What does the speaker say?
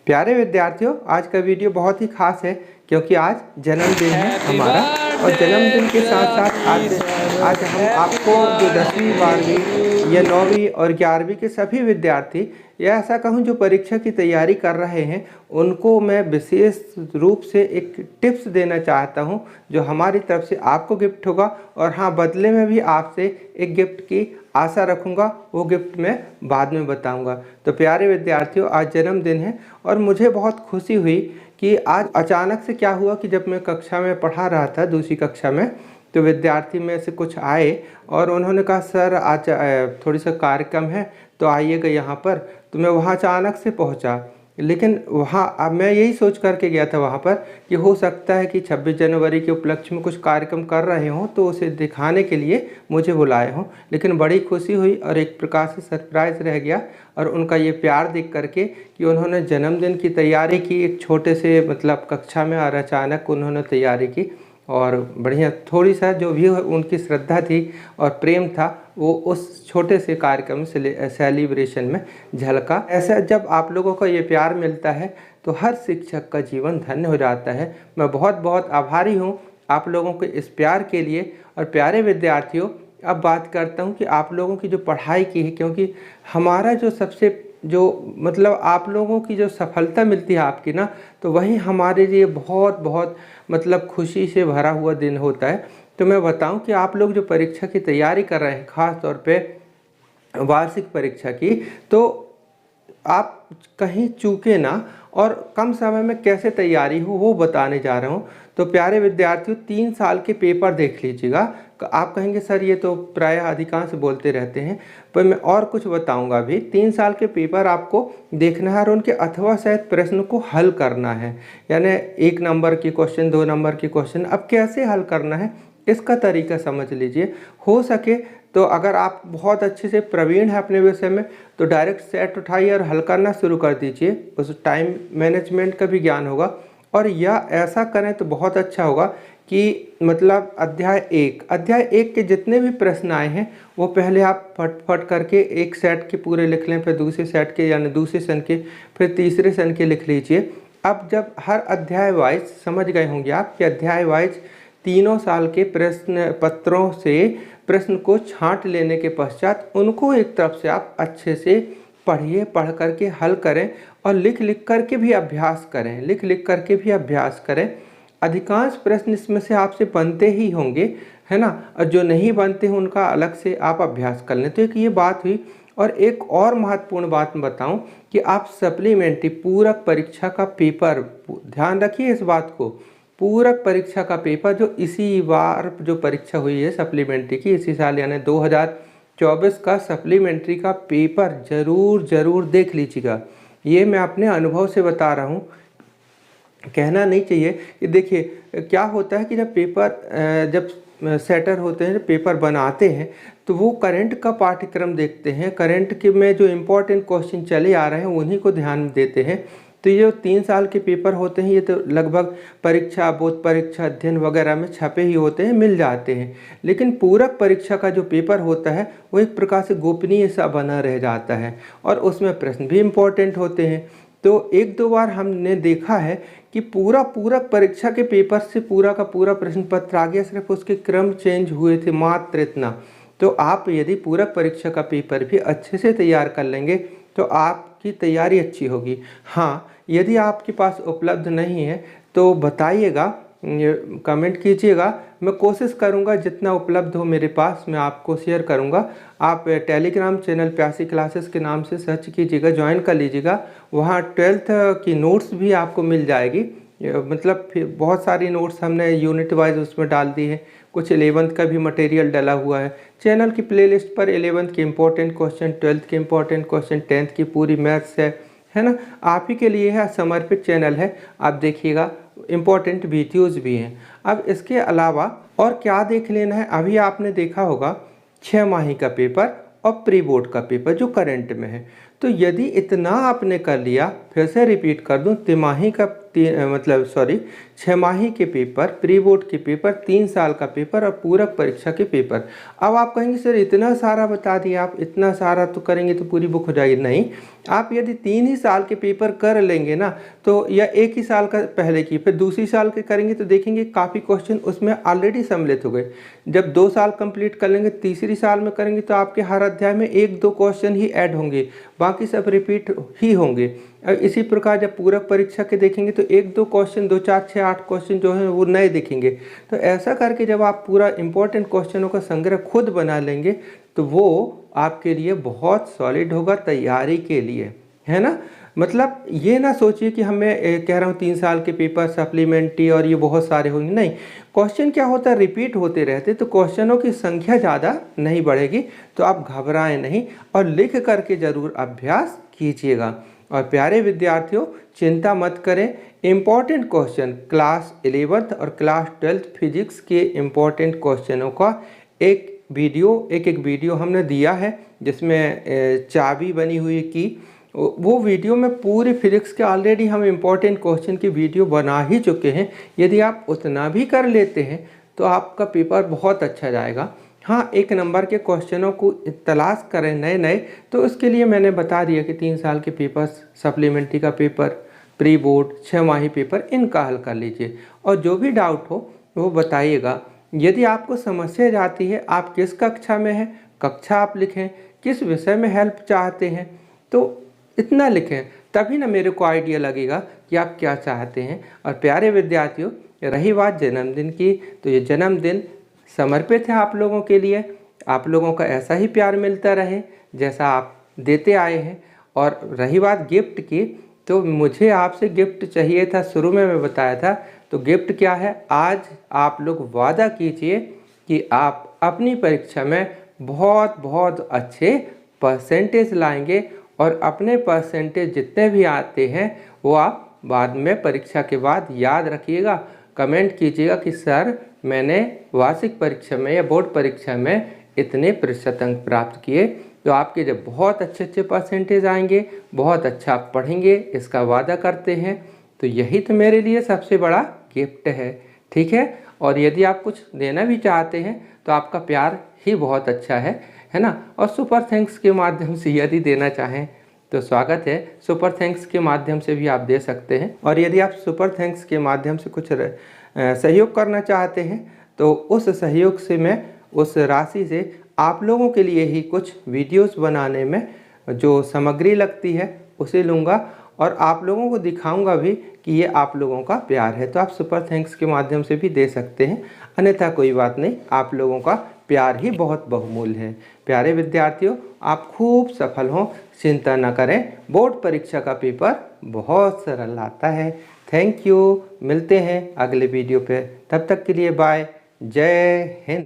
प्यारे विद्यार्थियों, आज का वीडियो बहुत ही खास है क्योंकि आज जन्मदिन है हमारा। और जन्मदिन के साथ साथ आज हम आपको जो 10वीं 12वीं या 9वीं और 11वीं के सभी विद्यार्थी या ऐसा कहूँ जो परीक्षा की तैयारी कर रहे हैं, उनको मैं विशेष रूप से एक टिप्स देना चाहता हूं जो हमारी तरफ से आपको गिफ्ट होगा। और हाँ, बदले में भी आपसे एक गिफ्ट की आशा रखूंगा, वो गिफ्ट मैं बाद में बताऊंगा। तो प्यारे विद्यार्थियों, आज जन्मदिन है और मुझे बहुत खुशी हुई कि आज अचानक से क्या हुआ कि जब मैं कक्षा में पढ़ा रहा था, दूसरी कक्षा में, तो विद्यार्थी में से कुछ आए और उन्होंने कहा सर आज थोड़ी सा कार्यक्रम है तो आइएगा यहाँ पर। तो मैं वहाँ अचानक से पहुँचा, लेकिन वहाँ अब मैं यही सोच करके गया था वहाँ पर कि हो सकता है कि 26 जनवरी के उपलक्ष्य में कुछ कार्यक्रम कर रहे हों तो उसे दिखाने के लिए मुझे बुलाए हों। लेकिन बड़ी खुशी हुई और एक प्रकार से सरप्राइज़ रह गया। और उनका ये प्यार देख करके कि उन्होंने जन्मदिन की तैयारी की एक छोटे से कक्षा में, और अचानक उन्होंने तैयारी की और बढ़िया थोड़ी सा जो भी उनकी श्रद्धा थी और प्रेम था वो उस छोटे से कार्यक्रम सेलिब्रेशन में झलका। ऐसा जब आप लोगों का ये प्यार मिलता है तो हर शिक्षक का जीवन धन्य हो जाता है। मैं बहुत बहुत आभारी हूँ आप लोगों के इस प्यार के लिए। और प्यारे विद्यार्थियों, अब बात करता हूँ कि आप लोगों की जो पढ़ाई की है, क्योंकि हमारा जो सबसे आप लोगों की जो सफलता मिलती है आपकी ना, तो वही हमारे लिए बहुत बहुत खुशी से भरा हुआ दिन होता है। तो मैं बताऊं कि आप लोग जो परीक्षा की तैयारी कर रहे हैं, ख़ास तौर पे वार्षिक परीक्षा की, तो आप कहीं चूके ना और कम समय में कैसे तैयारी हो वो बताने जा रहा हूँ। तो प्यारे विद्यार्थियों, 3 साल के पेपर देख लीजिएगा। आप कहेंगे सर ये तो प्रायः अधिकांश बोलते रहते हैं, पर मैं और कुछ बताऊंगा भी। 3 साल के पेपर आपको देखना है और उनके अथवा सहित प्रश्न को हल करना है। यानी 1 नंबर की क्वेश्चन, 2 नंबर की क्वेश्चन, अब कैसे हल करना है इसका तरीका समझ लीजिए। हो सके तो अगर आप बहुत अच्छे से प्रवीण हैं अपने विषय में तो डायरेक्ट सेट उठाइए और हल करना शुरू कर दीजिए, उस टाइम मैनेजमेंट का भी ज्ञान होगा। और या ऐसा करें तो बहुत अच्छा होगा कि अध्याय एक के जितने भी प्रश्न आए हैं वो पहले आप फट करके एक सेट के पूरे लिख लें, फिर दूसरे सेट के यानी दूसरे सन के, फिर तीसरे सन के लिख लीजिए। अब जब हर अध्याय वाइज समझ गए होंगे आप कि अध्याय वाइज तीनों साल के प्रश्न पत्रों से प्रश्न को छांट लेने के पश्चात उनको एक तरफ से आप अच्छे से पढ़िए, पढ़ करके हल करें और लिख लिख करके भी अभ्यास करें। अधिकांश प्रश्न इसमें से आपसे बनते ही होंगे, है ना, और जो नहीं बनते हैं उनका अलग से आप अभ्यास कर लें। तो एक ये बात हुई। और एक और महत्वपूर्ण बात बताऊं कि आप सप्लीमेंट्री पूरक परीक्षा का पेपर, ध्यान रखिए इस बात को, पूरक परीक्षा का पेपर जो इसी बार जो परीक्षा हुई है सप्लीमेंट्री की, इसी साल यानी 2024 का सप्लीमेंट्री का पेपर ज़रूर देख लीजिएगा। ये मैं अपने अनुभव से बता रहा हूँ, कहना नहीं चाहिए। कि देखिए क्या होता है कि जब सेटर होते हैं, जब पेपर बनाते हैं तो वो करंट का पाठ्यक्रम देखते हैं, करंट के में जो इम्पोर्टेंट क्वेश्चन चले आ रहे हैं उन्हीं को ध्यान देते हैं। तो ये जो 3 साल के पेपर होते हैं ये तो लगभग परीक्षा, बोर्ड परीक्षा, अध्ययन वगैरह में छपे ही होते हैं, मिल जाते हैं। लेकिन पूरक परीक्षा का जो पेपर होता है वो एक प्रकार से गोपनीय सा बना रह जाता है और उसमें प्रश्न भी इम्पोर्टेंट होते हैं। तो 1-2 बार हमने देखा है कि पूरक परीक्षा के पेपर से पूरा का पूरा प्रश्न पत्र आ गया, सिर्फ उसके क्रम चेंज हुए थे, मात्र इतना। तो आप यदि पूरक परीक्षा का पेपर भी अच्छे से तैयार कर लेंगे तो आपकी तैयारी अच्छी होगी। हाँ, यदि आपके पास उपलब्ध नहीं है तो बताइएगा, कमेंट कीजिएगा, मैं कोशिश करूंगा जितना उपलब्ध हो मेरे पास मैं आपको शेयर करूंगा। आप टेलीग्राम चैनल प्यासी क्लासेस के नाम से सर्च कीजिएगा, ज्वाइन कर लीजिएगा। वहाँ 12th की नोट्स भी आपको मिल जाएगी। बहुत सारी नोट्स हमने यूनिट वाइज उसमें डाल दी है, कुछ 11th का भी मटेरियल डला हुआ है। चैनल की प्लेलिस्ट पर 11th के इम्पोर्टेंट क्वेश्चन, 12th के इम्पोर्टेंट क्वेश्चन, 10th की पूरी मैथ्स है ना, आप ही के लिए है, समर्पित चैनल है, आप देखिएगा। इम्पोर्टेंट वीडियोज़ भी हैं। अब इसके अलावा और क्या देख लेना है, अभी आपने देखा होगा 6 माही का पेपर और प्री बोर्ड का पेपर जो करंट में है। तो यदि इतना आपने कर लिया, फिर से रिपीट कर दूं, तिमाही का मतलब 6 माही के पेपर, प्री बोर्ड के पेपर, 3 साल का पेपर और पूरक परीक्षा के पेपर। अब आप कहेंगे सर इतना सारा बता दिया आप, इतना सारा तो करेंगे तो पूरी बुक हो जाएगी। नहीं, आप यदि 3 ही साल के पेपर कर लेंगे ना, तो या 1 ही साल का पहले की फिर दूसरी साल के करेंगे तो देखेंगे काफ़ी क्वेश्चन उसमें ऑलरेडी सम्मिलित हो गए। जब 2 साल कंप्लीट कर लेंगे, तीसरी साल में करेंगे तो आपके हर अध्याय में 1-2 क्वेश्चन ही ऐड होंगे, बाकी सब रिपीट ही होंगे। इसी प्रकार जब पूरक परीक्षा के देखेंगे तो 1-2 क्वेश्चन, 2, 4, 6, 8 क्वेश्चन जो हैं वो नए दिखेंगे। तो ऐसा करके जब आप पूरा इंपॉर्टेंट क्वेश्चनों का संग्रह खुद बना लेंगे तो वो आपके लिए बहुत सॉलिड होगा तैयारी के लिए, है ना। मतलब ये ना सोचिए कि हमें कह रहा हूँ 3 साल के पेपर सप्लीमेंट्री और ये बहुत सारे होंगे, नहीं। क्वेश्चन क्या होता है, रिपीट होते रहते, तो क्वेश्चनों की संख्या ज़्यादा नहीं बढ़ेगी। तो आप घबराएं नहीं और लिख करके ज़रूर अभ्यास कीजिएगा। और प्यारे विद्यार्थियों, चिंता मत करें, इम्पॉर्टेंट क्वेश्चन क्लास 11th और क्लास 12th फिजिक्स के इम्पॉर्टेंट क्वेश्चनों का एक एक वीडियो हमने दिया है, जिसमें चाबी बनी हुई की वो वीडियो में पूरे फिजिक्स के ऑलरेडी हम इम्पॉर्टेंट क्वेश्चन की वीडियो बना ही चुके हैं। यदि आप उतना भी कर लेते हैं तो आपका पेपर बहुत अच्छा जाएगा। हाँ, 1 नंबर के क्वेश्चनों को तलाश करें नए नए, तो उसके लिए मैंने बता दिया कि 3 साल के पेपर, सप्लीमेंट्री का पेपर, प्री बोर्ड, 6 माही पेपर, इनका हल कर लीजिए। और जो भी डाउट हो वो बताइएगा। यदि आपको समस्या जाती है, आप किस कक्षा में हैं, कक्षा आप लिखें, किस विषय में हेल्प चाहते हैं, तो इतना लिखें, तभी ना मेरे को आइडिया लगेगा कि आप क्या चाहते हैं। और प्यारे विद्यार्थियों, रही बात जन्मदिन की, तो ये जन्मदिन समर्पित है आप लोगों के लिए। आप लोगों का ऐसा ही प्यार मिलता रहे जैसा आप देते आए हैं। और रही बात गिफ्ट की, तो मुझे आपसे गिफ्ट चाहिए था, शुरू में मैं बताया था। तो गिफ्ट क्या है, आज आप लोग वादा कीजिए कि आप अपनी परीक्षा में बहुत बहुत अच्छे परसेंटेज लाएंगे और अपने परसेंटेज जितने भी आते हैं वो आप बाद में परीक्षा के बाद याद रखिएगा, कमेंट कीजिएगा कि सर मैंने वार्षिक परीक्षा में या बोर्ड परीक्षा में इतने प्रतिशत अंक प्राप्त किए। तो आपके जब बहुत अच्छे अच्छे परसेंटेज आएंगे, बहुत अच्छा आप पढ़ेंगे, इसका वादा करते हैं। तो यही तो मेरे लिए सबसे बड़ा गिफ्ट है, ठीक है। और यदि आप कुछ देना भी चाहते हैं तो आपका प्यार ही बहुत अच्छा है ना। और सुपर थैंक्स के माध्यम से यदि देना चाहें तो स्वागत है, सुपर थैंक्स के माध्यम से भी आप दे सकते हैं। और यदि आप सुपर थैंक्स के माध्यम से कुछ सहयोग करना चाहते हैं तो उस सहयोग से मैं उस राशि से आप लोगों के लिए ही कुछ वीडियोस बनाने में जो सामग्री लगती है उसे लूँगा और आप लोगों को दिखाऊंगा भी कि ये आप लोगों का प्यार है। तो आप सुपर थैंक्स के माध्यम से भी दे सकते हैं, अन्यथा कोई बात नहीं, आप लोगों का प्यार ही बहुत बहुमूल्य है। प्यारे विद्यार्थियों, आप खूब सफल हों, चिंता न करें, बोर्ड परीक्षा का पेपर बहुत सरल आता है। थैंक यू, मिलते हैं अगले वीडियो पे, तब तक के लिए बाय, जय हिंद।